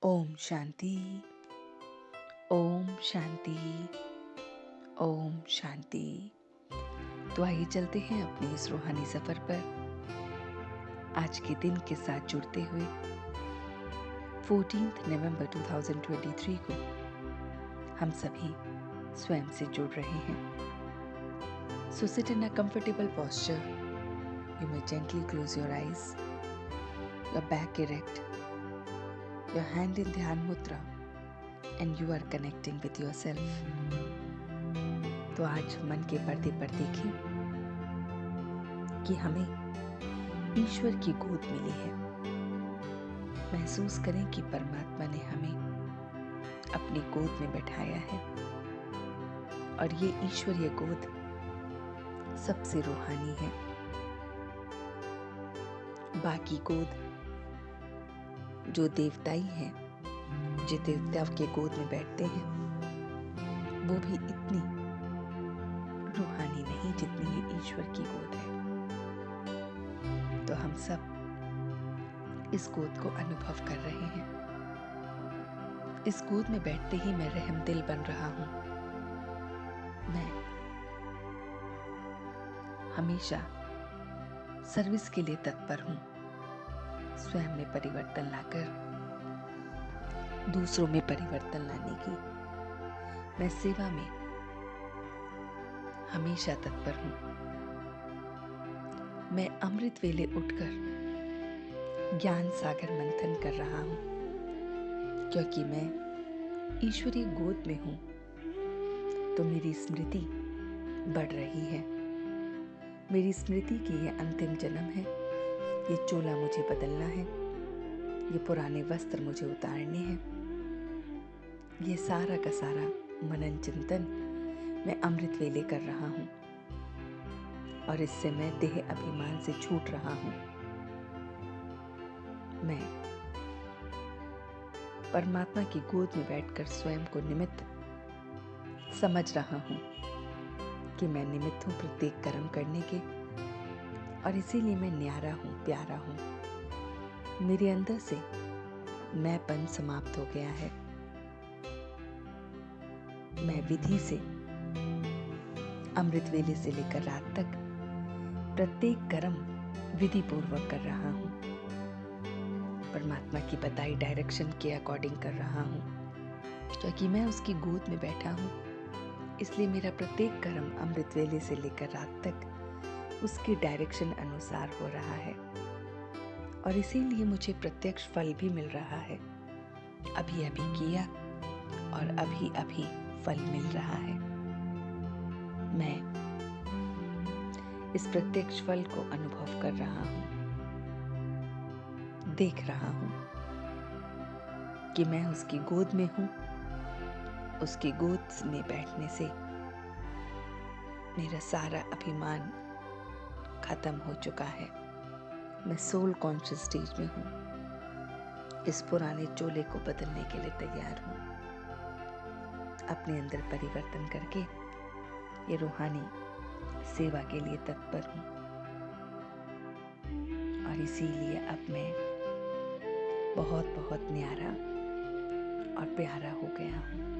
ओम शांति। ओम शांति। ओम शांति। तो आइए चलते हैं अपने इस रूहानी सफर पर आज के दिन के साथ जुड़ते हुए 14 नवंबर 2023 को हम सभी स्वयं से जुड़ रहे हैं। So sit in a comfortable posture. You may gently close your eyes, your back erect, your hand in Dhyan Mudra, and you are connecting with yourself. तो आज मन के पर्दे पर देखें कि हमें ईश्वर की गोद मिली है। महसूस करें कि परमात्मा ने हमें अपनी गोद में बैठाया है और ये ईश्वरीय गोद सबसे रूहानी है। बाकी गोद जो देवताई हैं, जो देवताओं के गोद में बैठते हैं, वो भी इतनी रूहानी नहीं जितनी ये ईश्वर की गोद है। तो हम सब इस गोद को अनुभव कर रहे हैं। इस गोद में बैठते ही मैं रहमदिल बन रहा हूं। मैं हमेशा सर्विस के लिए तत्पर हूं, स्वयं में परिवर्तन लाकर दूसरों में परिवर्तन लाने की मैं सेवा में हमेशा तत्पर हूं। मैं अमृत वेले उठकर ज्ञान सागर मंथन कर रहा हूं, क्योंकि मैं ईश्वरीय गोद में हूं तो मेरी स्मृति बढ़ रही है। मेरी स्मृति की ये अंतिम जन्म है। ये चोला मुझे बदलना है, ये पुराने वस्त्र मुझे उतारने हैं। ये सारा का सारा मनन चिंतन मैं अमृत वेले कर रहा हूं और इससे मैं देह अभिमान से छूट रहा हूं। मैं परमात्मा की गोद में बैठकर स्वयं को निमित्त समझ रहा हूं कि मैं निमित्त हूं प्रत्येक कर्म करने के, और इसीलिए मैं न्यारा हूं, प्यारा हूं। मेरे अंदर से मैंपन समाप्त हो गया है। मैं विधि से अमृत वेले से लेकर रात तक प्रत्येक कर्म विधि पूर्वक कर रहा हूं। परमात्मा की बताई डायरेक्शन के अकॉर्डिंग कर रहा हूं। क्योंकि मैं उसकी गोद में बैठा हूं, इसलिए मेरा प्रत्येक कर्म अमृत वेले से लेकर रात तक उसकी डायरेक्शन अनुसार हो रहा है और इसीलिए मुझे प्रत्यक्ष फल भी मिल रहा है। अभी अभी किया और अभी अभी फल मिल रहा है। मैं इस प्रत्यक्ष फल को अनुभव कर रहा हूं, देख रहा हूं कि मैं उसकी गोद में हूं। उसकी गोद में बैठने से मेरा सारा अभिमान खत्म हो चुका है। मैं सोल कॉन्शियस स्टेज में हूं। इस पुराने चोले को बदलने के लिए तैयार हूं। अपने अंदर परिवर्तन करके ये रूहानी सेवा के लिए तत्पर हूं और इसीलिए अब मैं बहुत बहुत न्यारा और प्यारा हो गया हूं।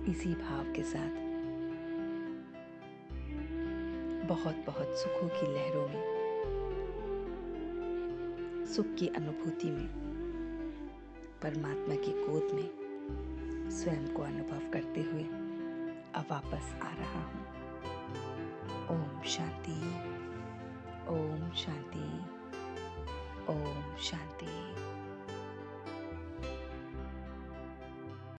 इसी भाव के साथ बहुत बहुत सुखों की लहरों में, सुख की अनुभूति में, परमात्मा की गोद में स्वयं को अनुभव करते हुए अब वापस आ रहा हूं। ओम शांति। ओम शांति। ओम शांति।